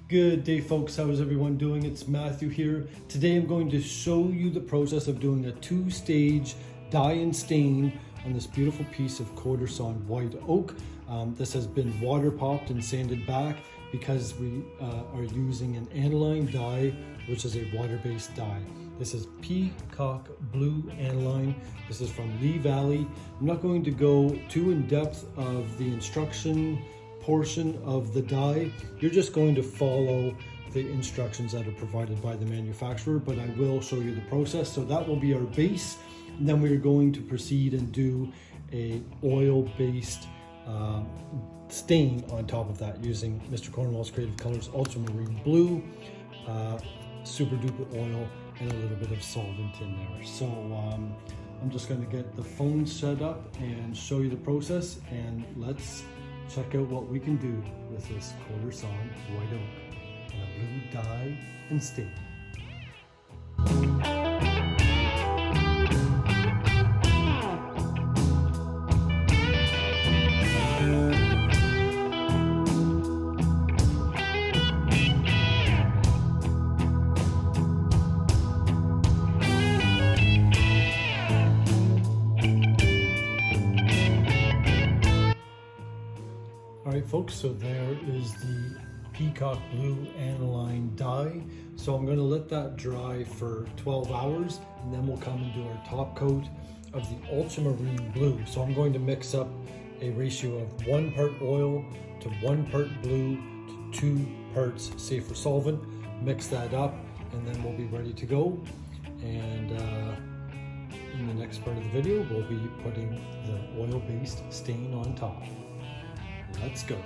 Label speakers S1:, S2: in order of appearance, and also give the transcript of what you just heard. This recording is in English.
S1: Good day, folks. How is everyone doing? It's Matthew here. Today I'm going to show you the process of doing a two-stage dye and stain on this beautiful piece of quarter-sawn white oak. This has been water popped and sanded back because we are using an aniline dye, which is a water-based dye. This is Peacock Blue Aniline. This is from Lee Valley. I'm not going to go too in depth of the instruction portion of the dye. You're just going to follow the instructions that are provided by the manufacturer, but I will show you the process. So that will be our base. And then we're going to proceed and do a oil-based stain on top of that using Mr. Cornwall's Creative Colors Ultramarine Blue, Super Duper Oil, and a little bit of solvent in there. So I'm just going to get the phone set up and show you the process, and let's check out what we can do with this quarter-sawn white oak and a blue dye and stain. Alright folks, so there is the Peacock Blue Aniline dye. So I'm going to let that dry for 12 hours and then we'll come and do our top coat of the Ultramarine Blue. So I'm going to mix up a ratio of 1 part oil to 1 part blue to 2 parts Safer Solvent. Mix that up and then we'll be ready to go. And in the next part of the video, we'll be putting the oil-based stain on top. Let's go.